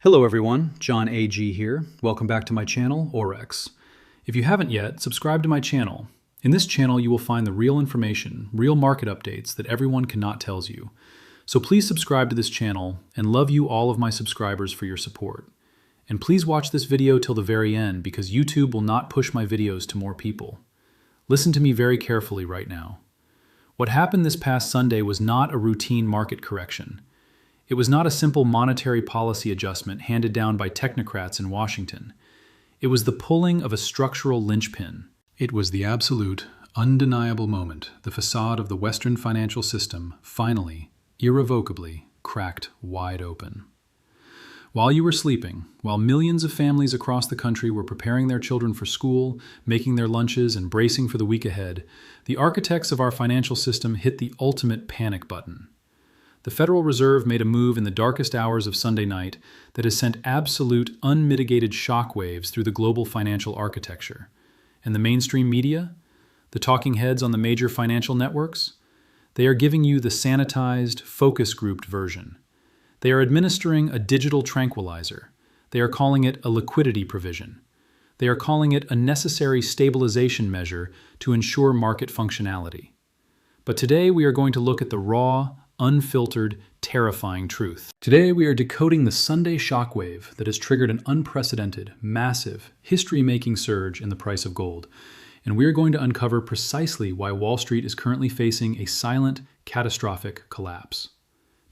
Hello everyone, John A.G. here. Welcome back to my channel, Aurex. If you haven't yet, subscribe to my channel. In this channel, you will find the real information, real market updates that everyone cannot tells you. So please subscribe to this channel and love you all of my subscribers for your support. And please watch this video till the very end because YouTube will not push my videos to more people. Listen to me very carefully right now. What happened this past Sunday was not a routine market correction. It was not a simple monetary policy adjustment handed down by technocrats in Washington. It was the pulling of a structural linchpin. It was the absolute, undeniable moment the facade of the Western financial system finally, irrevocably, cracked wide open. While you were sleeping, while millions of families across the country were preparing their children for school, making their lunches, and bracing for the week ahead, the architects of our financial system hit the ultimate panic button. The Federal Reserve made a move in the darkest hours of Sunday night that has sent absolute, unmitigated shockwaves through the global financial architecture. And the mainstream media? The talking heads on the major financial networks? They are giving you the sanitized, focus-grouped version. They are administering a digital tranquilizer. They are calling it a liquidity provision. They are calling it a necessary stabilization measure to ensure market functionality. But today we are going to look at the raw, unfiltered, terrifying truth. Today we are decoding the Sunday shockwave that has triggered an unprecedented, massive, history-making surge in the price of gold. And we are going to uncover precisely why Wall Street is currently facing a silent, catastrophic collapse.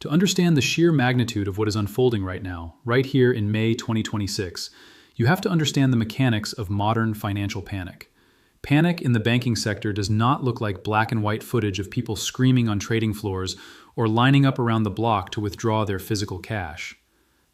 To understand the sheer magnitude of what is unfolding right now, right here in May 2026, you have to understand the mechanics of modern financial panic. Panic in the banking sector does not look like black and white footage of people screaming on trading floors or lining up around the block to withdraw their physical cash.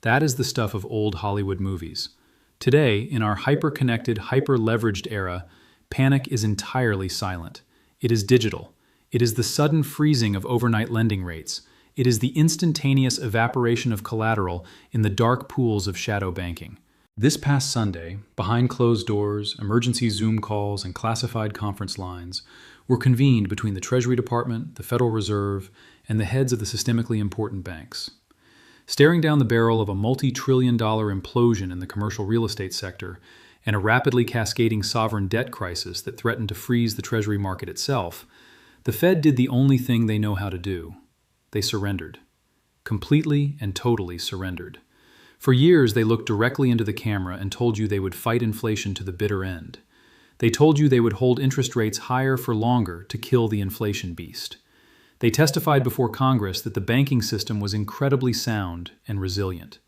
That is the stuff of old Hollywood movies. Today, in our hyper-connected, hyper-leveraged era, panic is entirely silent. It is digital. It is the sudden freezing of overnight lending rates. It is the instantaneous evaporation of collateral in the dark pools of shadow banking. This past Sunday, behind closed doors, emergency Zoom calls, and classified conference lines were convened between the Treasury Department, the Federal Reserve, and the heads of the systemically important banks. Staring down the barrel of a multi-trillion-dollar implosion in the commercial real estate sector and a rapidly cascading sovereign debt crisis that threatened to freeze the Treasury market itself, the Fed did the only thing they know how to do. They surrendered. Completely and totally surrendered. For years, they looked directly into the camera and told you they would fight inflation to the bitter end. They told you they would hold interest rates higher for longer to kill the inflation beast. They testified before Congress that the banking system was incredibly sound and resilient.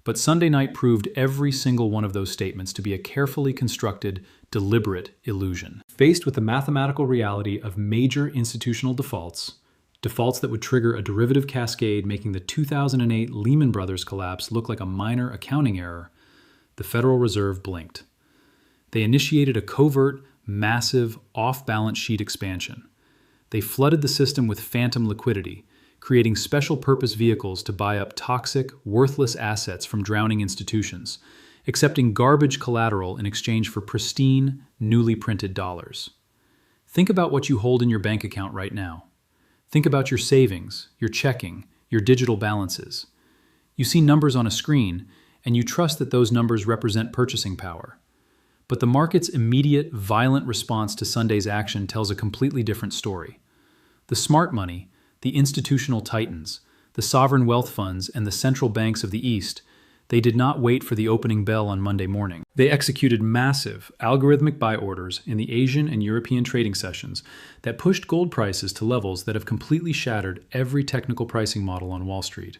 But Sunday night proved every single one of those statements to be a carefully constructed, deliberate illusion. Faced with the mathematical reality of major institutional defaults that would trigger a derivative cascade making the 2008 Lehman Brothers collapse look like a minor accounting error, the Federal Reserve blinked. They initiated a covert, massive, off-balance sheet expansion. They flooded the system with phantom liquidity, creating special-purpose vehicles to buy up toxic, worthless assets from drowning institutions, accepting garbage collateral in exchange for pristine, newly printed dollars. Think about what you hold in your bank account right now. Think about your savings, your checking, your digital balances. You see numbers on a screen, and you trust that those numbers represent purchasing power. But the market's immediate, violent response to Sunday's action tells a completely different story. The smart money, the institutional titans, the sovereign wealth funds, and the central banks of the East, they did not wait for the opening bell on Monday morning. They executed massive, algorithmic buy orders in the Asian and European trading sessions that pushed gold prices to levels that have completely shattered every technical pricing model on Wall Street.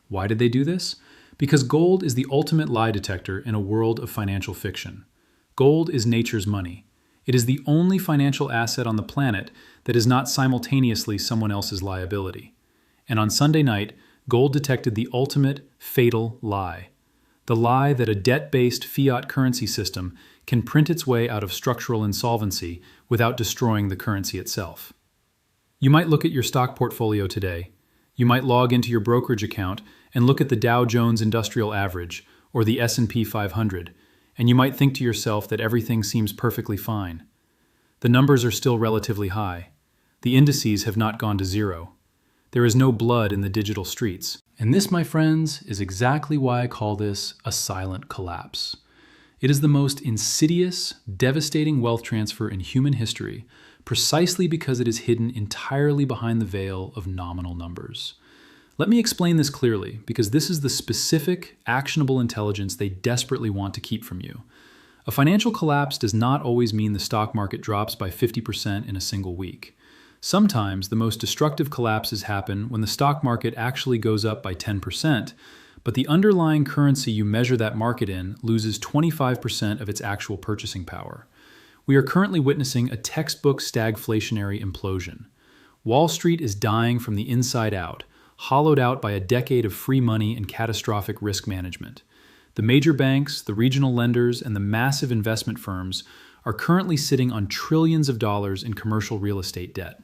Why did they do this? Because gold is the ultimate lie detector in a world of financial fiction. Gold is nature's money. It is the only financial asset on the planet that is not simultaneously someone else's liability. And on Sunday night, gold detected the ultimate, fatal lie. The lie that a debt-based fiat currency system can print its way out of structural insolvency without destroying the currency itself. You might look at your stock portfolio today. You might log into your brokerage account and look at the Dow Jones Industrial Average or the S&P 500, and you might think to yourself that everything seems perfectly fine. The numbers are still relatively high. The indices have not gone to zero. There is no blood in the digital streets. And this, my friends, is exactly why I call this a silent collapse. It is the most insidious, devastating wealth transfer in human history, precisely because it is hidden entirely behind the veil of nominal numbers. Let me explain this clearly, because this is the specific, actionable intelligence they desperately want to keep from you. A financial collapse does not always mean the stock market drops by 50% in a single week. Sometimes the most destructive collapses happen when the stock market actually goes up by 10%, but the underlying currency you measure that market in loses 25% of its actual purchasing power. We are currently witnessing a textbook stagflationary implosion. Wall Street is dying from the inside out, hollowed out by a decade of free money and catastrophic risk management. The major banks, the regional lenders, and the massive investment firms are currently sitting on trillions of dollars in commercial real estate debt.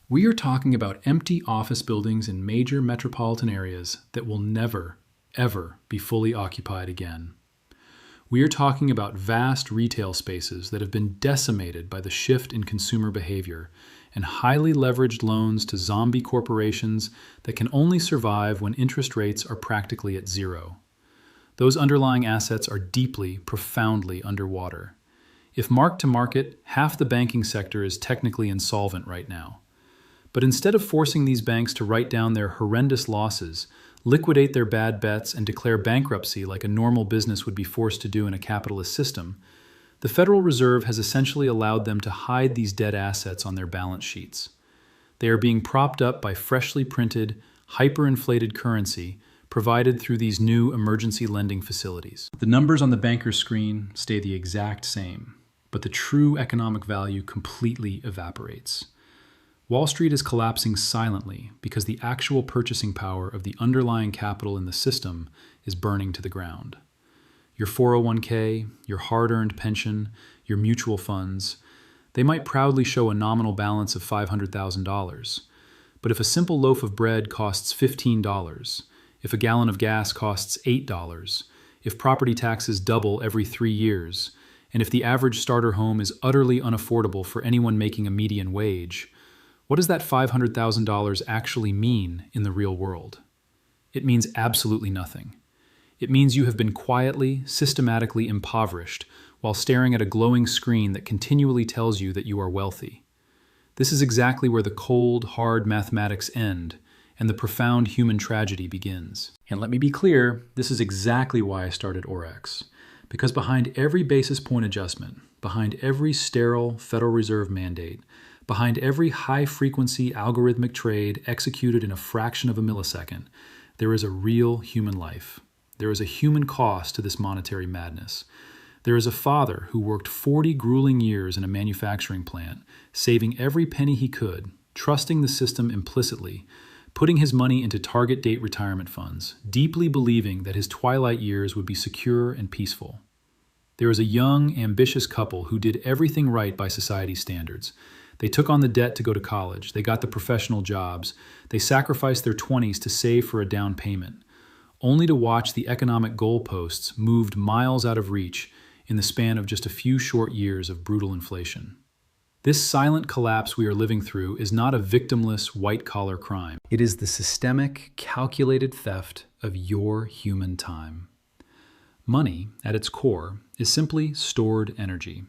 We are talking about empty office buildings in major metropolitan areas that will never, ever be fully occupied again. We are talking about vast retail spaces that have been decimated by the shift in consumer behavior and highly leveraged loans to zombie corporations that can only survive when interest rates are practically at zero. Those underlying assets are deeply, profoundly underwater. If marked to market, half the banking sector is technically insolvent right now. But instead of forcing these banks to write down their horrendous losses, liquidate their bad bets, and declare bankruptcy like a normal business would be forced to do in a capitalist system, the Federal Reserve has essentially allowed them to hide these dead assets on their balance sheets. They are being propped up by freshly printed, hyperinflated currency provided through these new emergency lending facilities. The numbers on the banker's screen stay the exact same, but the true economic value completely evaporates. Wall Street is collapsing silently because the actual purchasing power of the underlying capital in the system is burning to the ground. Your 401k, your hard-earned pension, your mutual funds, they might proudly show a nominal balance of $500,000. But if a simple loaf of bread costs $15, if a gallon of gas costs $8, if property taxes double every 3 years, and if the average starter home is utterly unaffordable for anyone making a median wage, what does that $500,000 actually mean in the real world? It means absolutely nothing. It means you have been quietly, systematically impoverished while staring at a glowing screen that continually tells you that you are wealthy. This is exactly where the cold, hard mathematics end and the profound human tragedy begins. And let me be clear, this is exactly why I started Aurex. Because behind every basis point adjustment, behind every sterile Federal Reserve mandate, behind every high-frequency algorithmic trade executed in a fraction of a millisecond, there is a real human life. There is a human cost to this monetary madness. There is a father who worked 40 grueling years in a manufacturing plant, saving every penny he could, trusting the system implicitly, putting his money into target date retirement funds, deeply believing that his twilight years would be secure and peaceful. There is a young, ambitious couple who did everything right by society's standards. They took on the debt to go to college. They got the professional jobs. They sacrificed their 20s to save for a down payment, only to watch the economic goalposts moved miles out of reach in the span of just a few short years of brutal inflation. This silent collapse we are living through is not a victimless, white-collar crime. It is the systemic, calculated theft of your human time. Money, at its core, is simply stored energy.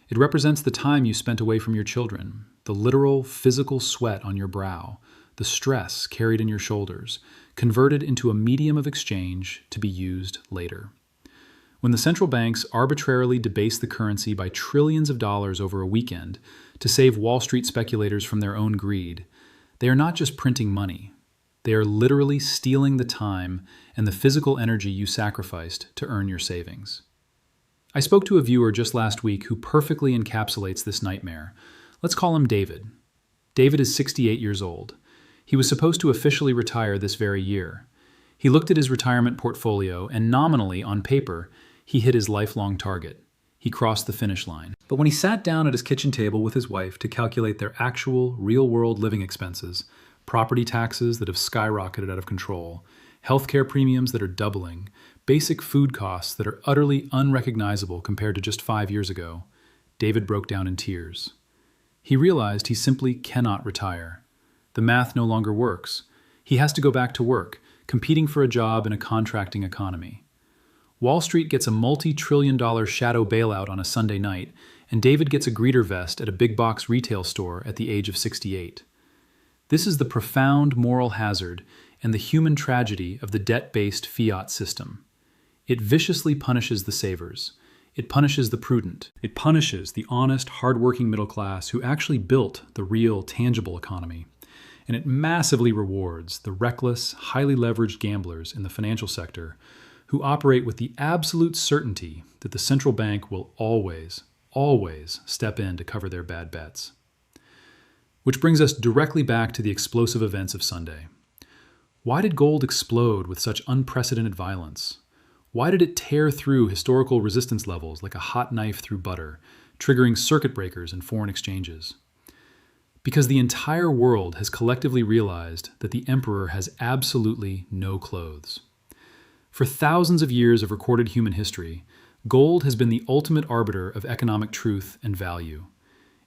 It represents the time you spent away from your children, the literal physical sweat on your brow, the stress carried in your shoulders, converted into a medium of exchange to be used later. When the central banks arbitrarily debase the currency by trillions of dollars over a weekend to save Wall Street speculators from their own greed, they are not just printing money. They are literally stealing the time and the physical energy you sacrificed to earn your savings. I spoke to a viewer just last week who perfectly encapsulates this nightmare. Let's call him David. David is 68 years old. He was supposed to officially retire this very year. He looked at his retirement portfolio and nominally, on paper, he hit his lifelong target. He crossed the finish line. But when he sat down at his kitchen table with his wife to calculate their actual, real-world living expenses, property taxes that have skyrocketed out of control, healthcare premiums that are doubling, basic food costs that are utterly unrecognizable compared to just 5 years ago, David broke down in tears. He realized he simply cannot retire. The math no longer works. He has to go back to work, competing for a job in a contracting economy. Wall Street gets a multi-trillion-dollar shadow bailout on a Sunday night, and David gets a greeter vest at a big box retail store at the age of 68. This is the profound moral hazard and the human tragedy of the debt-based fiat system. It viciously punishes the savers. It punishes the prudent. It punishes the honest, hard-working middle class who actually built the real, tangible economy. And it massively rewards the reckless, highly leveraged gamblers in the financial sector who operate with the absolute certainty that the central bank will always step in to cover their bad bets. Which brings us directly back to the explosive events of Sunday. Why did gold explode with such unprecedented violence? Why did it tear through historical resistance levels like a hot knife through butter, triggering circuit breakers in foreign exchanges? Because the entire world has collectively realized that the emperor has absolutely no clothes. For thousands of years of recorded human history, gold has been the ultimate arbiter of economic truth and value.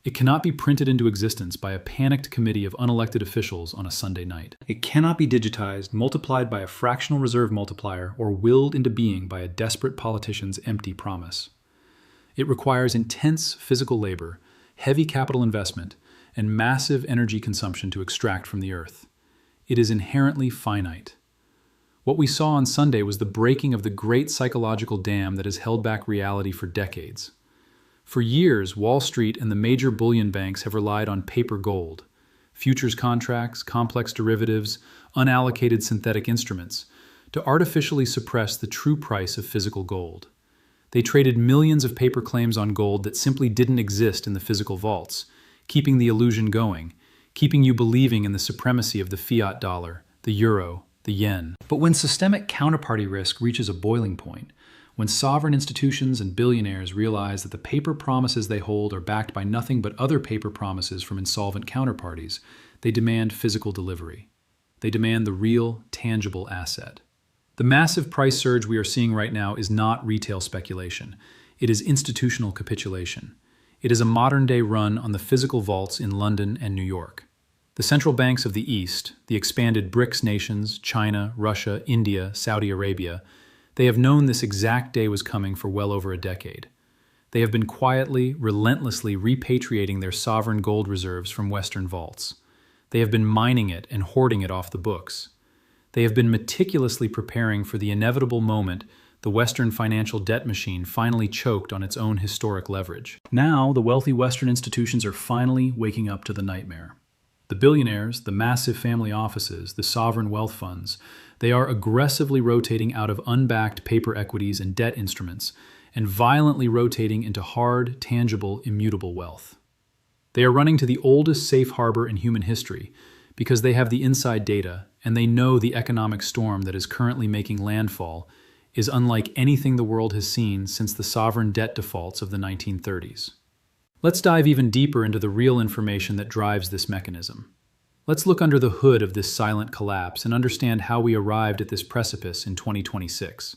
It cannot be printed into existence by a panicked committee of unelected officials on a Sunday night. It cannot be digitized, multiplied by a fractional reserve multiplier, or willed into being by a desperate politician's empty promise. It requires intense physical labor, heavy capital investment, and massive energy consumption to extract from the earth. It is inherently finite. What we saw on Sunday was the breaking of the great psychological dam that has held back reality for decades. For years, Wall Street and the major bullion banks have relied on paper gold, futures contracts, complex derivatives, unallocated synthetic instruments, to artificially suppress the true price of physical gold. They traded millions of paper claims on gold that simply didn't exist in the physical vaults, keeping the illusion going, keeping you believing in the supremacy of the fiat dollar, the euro, the yen. But when systemic counterparty risk reaches a boiling point, when sovereign institutions and billionaires realize that the paper promises they hold are backed by nothing but other paper promises from insolvent counterparties, they demand physical delivery. They demand the real, tangible asset. The massive price surge we are seeing right now is not retail speculation. It is institutional capitulation. It is a modern-day run on the physical vaults in London and New York. The central banks of the East, the expanded BRICS nations, China, Russia, India, Saudi Arabia, they have known this exact day was coming for well over a decade. They have been quietly, relentlessly repatriating their sovereign gold reserves from Western vaults. They have been mining it and hoarding it off the books. They have been meticulously preparing for the inevitable moment the Western financial debt machine finally choked on its own historic leverage. Now, the wealthy Western institutions are finally waking up to the nightmare. The billionaires, the massive family offices, the sovereign wealth funds, they are aggressively rotating out of unbacked paper equities and debt instruments and violently rotating into hard, tangible, immutable wealth. They are running to the oldest safe harbor in human history because they have the inside data and they know the economic storm that is currently making landfall is unlike anything the world has seen since the sovereign debt defaults of the 1930s. Let's dive even deeper into the real information that drives this mechanism. Let's look under the hood of this silent collapse and understand how we arrived at this precipice in 2026.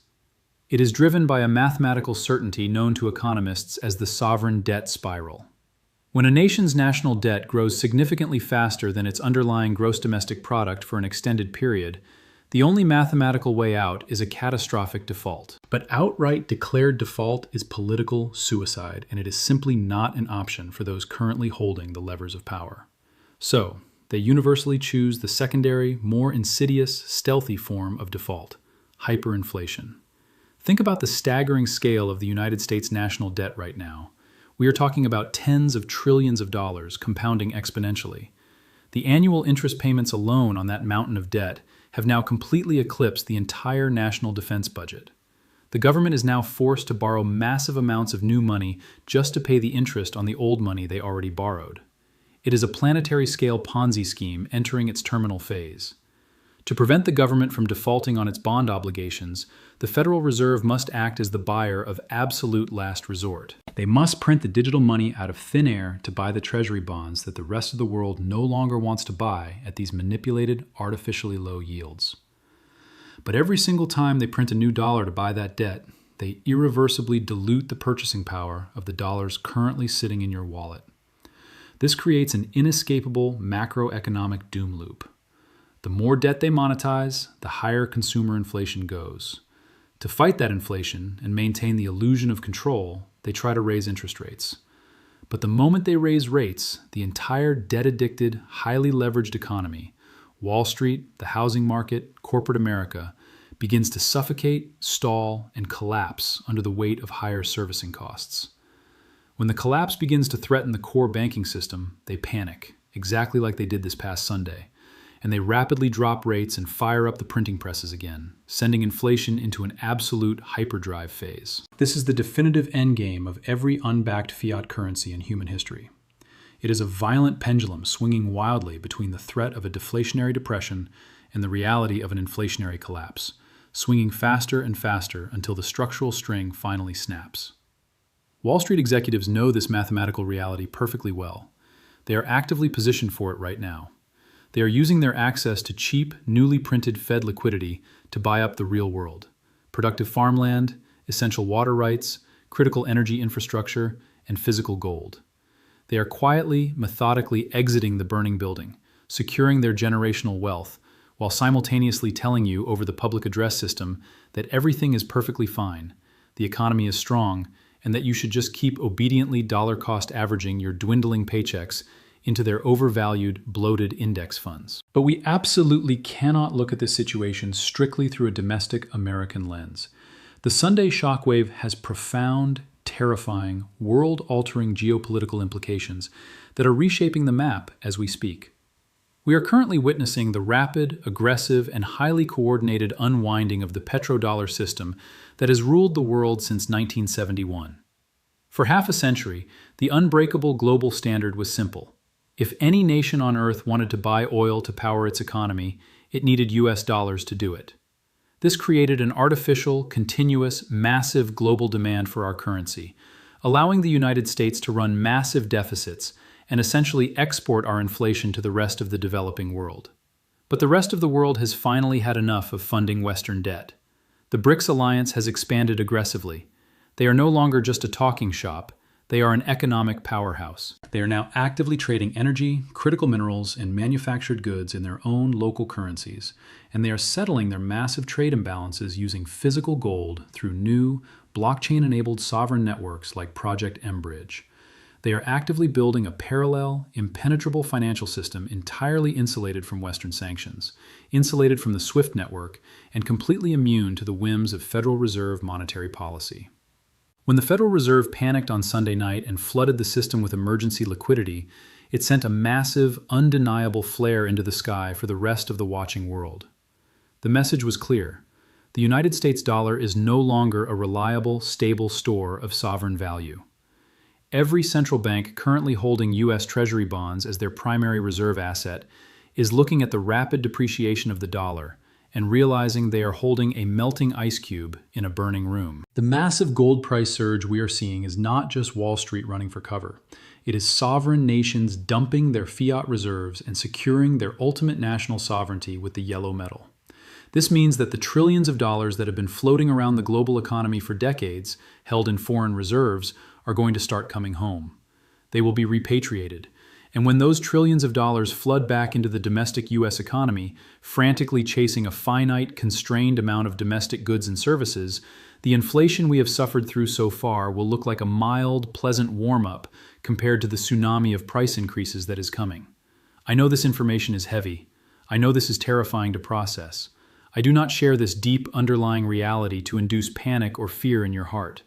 It is driven by a mathematical certainty known to economists as the sovereign debt spiral. When a nation's national debt grows significantly faster than its underlying gross domestic product for an extended period, the only mathematical way out is a catastrophic default. But outright declared default is political suicide, and it is simply not an option for those currently holding the levers of power. So, they universally choose the secondary, more insidious, stealthy form of default, hyperinflation. Think about the staggering scale of the United States national debt right now. We are talking about tens of trillions of dollars compounding exponentially. The annual interest payments alone on that mountain of debt have now completely eclipsed the entire national defense budget. The government is now forced to borrow massive amounts of new money just to pay the interest on the old money they already borrowed. It is a planetary-scale Ponzi scheme entering its terminal phase. To prevent the government from defaulting on its bond obligations, the Federal Reserve must act as the buyer of absolute last resort. They must print the digital money out of thin air to buy the treasury bonds that the rest of the world no longer wants to buy at these manipulated, artificially low yields. But every single time they print a new dollar to buy that debt, they irreversibly dilute the purchasing power of the dollars currently sitting in your wallet. This creates an inescapable macroeconomic doom loop. The more debt they monetize, the higher consumer inflation goes. To fight that inflation and maintain the illusion of control, they try to raise interest rates. But the moment they raise rates, the entire debt-addicted, highly leveraged economy, Wall Street, the housing market, corporate America, begins to suffocate, stall, and collapse under the weight of higher servicing costs. When the collapse begins to threaten the core banking system, they panic, exactly like they did this past Sunday, and they rapidly drop rates and fire up the printing presses again, sending inflation into an absolute hyperdrive phase. This is the definitive endgame of every unbacked fiat currency in human history. It is a violent pendulum swinging wildly between the threat of a deflationary depression and the reality of an inflationary collapse, swinging faster and faster until the structural string finally snaps. Wall Street executives know this mathematical reality perfectly well. They are actively positioned for it right now. They are using their access to cheap, newly printed Fed liquidity to buy up the real world: productive farmland, essential water rights, critical energy infrastructure, and physical gold. They are quietly, methodically exiting the burning building, securing their generational wealth, while simultaneously telling you over the public address system that everything is perfectly fine, the economy is strong, and that you should just keep obediently dollar-cost averaging your dwindling paychecks into their overvalued, bloated index funds. But we absolutely cannot look at this situation strictly through a domestic American lens. The Sunday shockwave has profound, terrifying, world-altering geopolitical implications that are reshaping the map as we speak. We are currently witnessing the rapid, aggressive, and highly coordinated unwinding of the petrodollar system that has ruled the world since 1971. For half a century, the unbreakable global standard was simple. If any nation on Earth wanted to buy oil to power its economy, it needed US dollars to do it. This created an artificial, continuous, massive global demand for our currency, allowing the United States to run massive deficits and essentially export our inflation to the rest of the developing world. But the rest of the world has finally had enough of funding Western debt. The BRICS alliance has expanded aggressively. They are no longer just a talking shop. They are an economic powerhouse. They are now actively trading energy, critical minerals, and manufactured goods in their own local currencies, and they are settling their massive trade imbalances using physical gold through new, blockchain-enabled sovereign networks like Project mBridge. They are actively building a parallel, impenetrable financial system entirely insulated from Western sanctions, insulated from the SWIFT network, and completely immune to the whims of Federal Reserve monetary policy. When the Federal Reserve panicked on Sunday night and flooded the system with emergency liquidity, it sent a massive, undeniable flare into the sky for the rest of the watching world. The message was clear. The United States dollar is no longer a reliable, stable store of sovereign value. Every central bank currently holding U.S. Treasury bonds as their primary reserve asset is looking at the rapid depreciation of the dollar and realizing they are holding a melting ice cube in a burning room. The massive gold price surge we are seeing is not just Wall Street running for cover. It is sovereign nations dumping their fiat reserves and securing their ultimate national sovereignty with the yellow metal. This means that the trillions of dollars that have been floating around the global economy for decades, held in foreign reserves, are going to start coming home. They will be repatriated. And when those trillions of dollars flood back into the domestic U.S. economy, frantically chasing a finite, constrained amount of domestic goods and services, the inflation we have suffered through so far will look like a mild, pleasant warm-up compared to the tsunami of price increases that is coming. I know this information is heavy. I know this is terrifying to process. I do not share this deep underlying reality to induce panic or fear in your heart.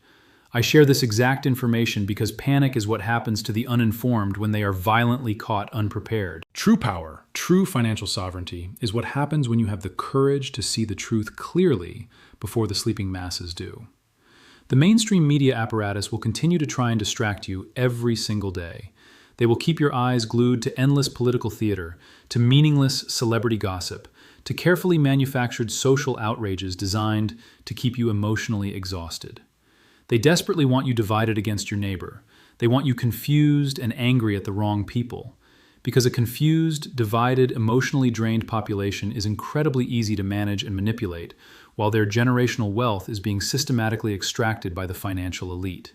I share this exact information because panic is what happens to the uninformed when they are violently caught unprepared. True power, true financial sovereignty, is what happens when you have the courage to see the truth clearly before the sleeping masses do. The mainstream media apparatus will continue to try and distract you every single day. They will keep your eyes glued to endless political theater, to meaningless celebrity gossip, to carefully manufactured social outrages designed to keep you emotionally exhausted. They desperately want you divided against your neighbor. They want you confused and angry at the wrong people. Because a confused, divided, emotionally drained population is incredibly easy to manage and manipulate, while their generational wealth is being systematically extracted by the financial elite.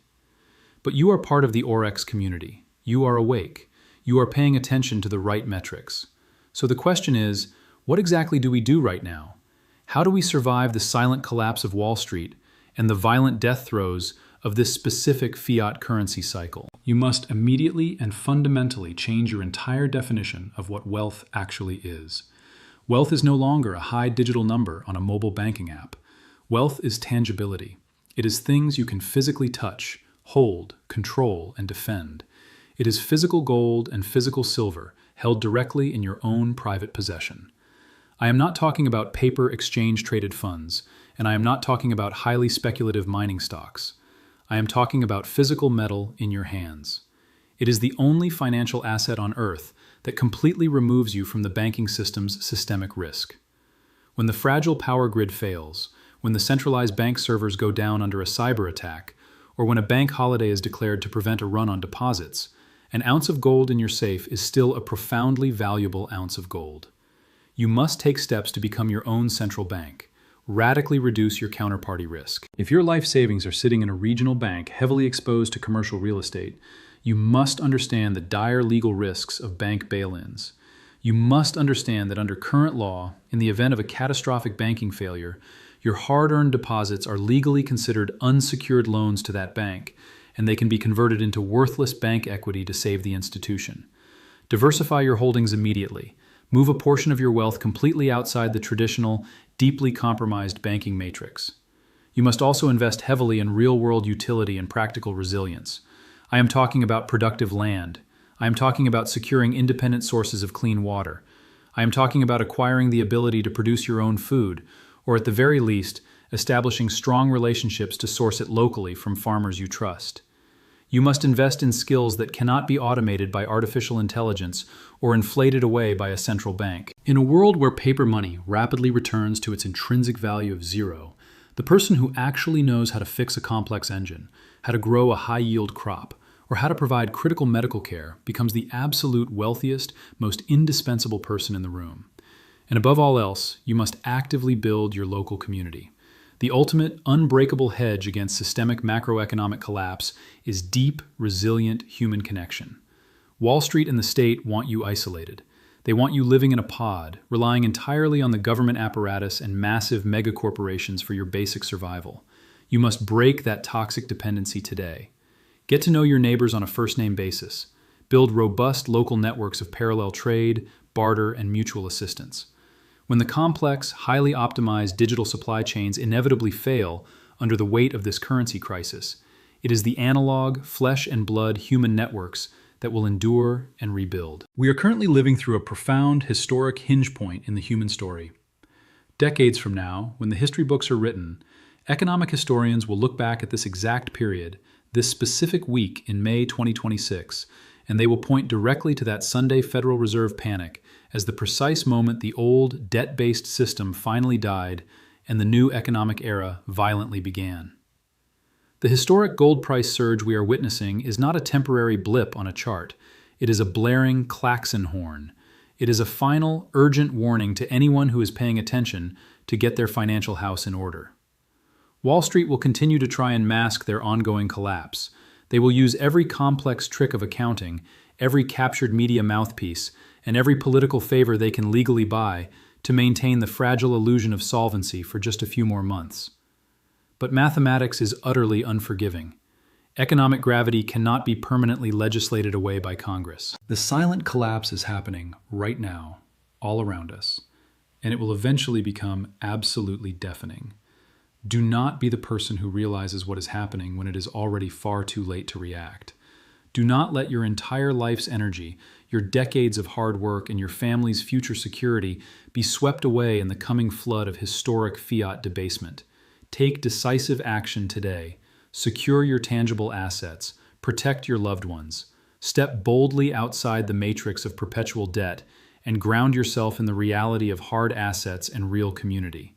But you are part of the Aurex community. You are awake. You are paying attention to the right metrics. So the question is, What exactly do we do right now? How do we survive the silent collapse of Wall Street and the violent death throes of this specific fiat currency cycle? You must immediately and fundamentally change your entire definition of what wealth actually is. Wealth is no longer a high digital number on a mobile banking app. Wealth is tangibility. It is things you can physically touch, hold, control, and defend. It is physical gold and physical silver held directly in your own private possession. I am not talking about paper exchange-traded funds, and I am not talking about highly speculative mining stocks. I am talking about physical metal in your hands. It is the only financial asset on Earth that completely removes you from the banking system's systemic risk. When the fragile power grid fails, when the centralized bank servers go down under a cyber attack, or when a bank holiday is declared to prevent a run on deposits, an ounce of gold in your safe is still a profoundly valuable ounce of gold. You must take steps to become your own central bank. Radically reduce your counterparty risk. If your life savings are sitting in a regional bank heavily exposed to commercial real estate, you must understand the dire legal risks of bank bail-ins. You must understand that under current law, in the event of a catastrophic banking failure, your hard-earned deposits are legally considered unsecured loans to that bank, and they can be converted into worthless bank equity to save the institution. Diversify your holdings immediately. Move a portion of your wealth completely outside the traditional, deeply compromised banking matrix. You must also invest heavily in real-world utility and practical resilience. I am talking about productive land. I am talking about securing independent sources of clean water. I am talking about acquiring the ability to produce your own food, or at the very least, establishing strong relationships to source it locally from farmers you trust. You must invest in skills that cannot be automated by artificial intelligence or inflated away by a central bank. In a world where paper money rapidly returns to its intrinsic value of zero, the person who actually knows how to fix a complex engine, how to grow a high-yield crop, or how to provide critical medical care becomes the absolute wealthiest, most indispensable person in the room. And above all else, you must actively build your local community. The ultimate, unbreakable hedge against systemic macroeconomic collapse is deep, resilient human connection. Wall Street and the state want you isolated. They want you living in a pod, relying entirely on the government apparatus and massive megacorporations for your basic survival. You must break that toxic dependency today. Get to know your neighbors on a first-name basis. Build robust local networks of parallel trade, barter, and mutual assistance. When the complex, highly optimized digital supply chains inevitably fail under the weight of this currency crisis, it is the analog, flesh and blood human networks that will endure and rebuild. We are currently living through a profound, historic hinge point in the human story. Decades from now, when the history books are written, economic historians will look back at this exact period, this specific week in May 2026, and they will point directly to that Sunday Federal Reserve panic as the precise moment the old, debt-based system finally died and the new economic era violently began. The historic gold price surge we are witnessing is not a temporary blip on a chart. It is a blaring klaxon horn. It is a final, urgent warning to anyone who is paying attention to get their financial house in order. Wall Street will continue to try and mask their ongoing collapse. They will use every complex trick of accounting, every captured media mouthpiece, and every political favor they can legally buy to maintain the fragile illusion of solvency for just a few more months. But mathematics is utterly unforgiving. Economic gravity cannot be permanently legislated away by Congress. The silent collapse is happening right now, all around us, and it will eventually become absolutely deafening. Do not be the person who realizes what is happening when it is already far too late to react. Do not let your entire life's energy, your decades of hard work, and your family's future security be swept away in the coming flood of historic fiat debasement. Take decisive action today. Secure your tangible assets. Protect your loved ones. Step boldly outside the matrix of perpetual debt and ground yourself in the reality of hard assets and real community.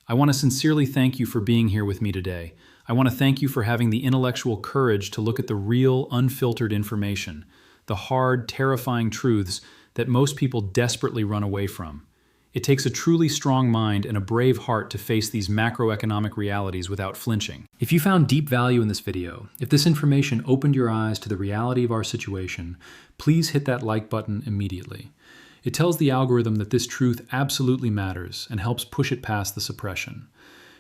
I want to sincerely thank you for being here with me today. I want to thank you for having the intellectual courage to look at the real, unfiltered information, the hard, terrifying truths that most people desperately run away from. It takes a truly strong mind and a brave heart to face these macroeconomic realities without flinching. If you found deep value in this video, if this information opened your eyes to the reality of our situation, please hit that like button immediately. It tells the algorithm that this truth absolutely matters and helps push it past the suppression.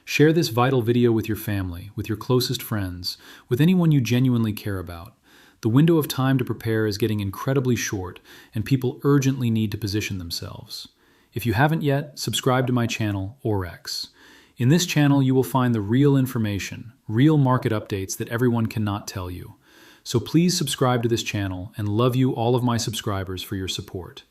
Share this vital video with your family, with your closest friends, with anyone you genuinely care about. The window of time to prepare is getting incredibly short, and people urgently need to position themselves. If you haven't yet, subscribe to my channel, Aurex. In this channel, you will find the real information, real market updates that everyone cannot tell you. So please subscribe to this channel, and love you all of my subscribers for your support.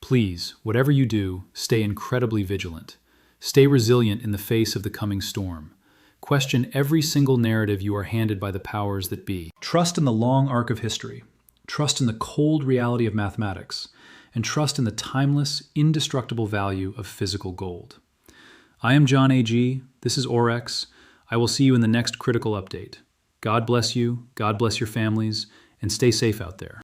Please, whatever you do, stay incredibly vigilant. Stay resilient in the face of the coming storm. Question every single narrative you are handed by the powers that be. Trust in the long arc of history. Trust in the cold reality of mathematics. And trust in the timeless, indestructible value of physical gold. I am John A.G. This is Aurex. I will see you in the next critical update. God bless you, God bless your families, and stay safe out there.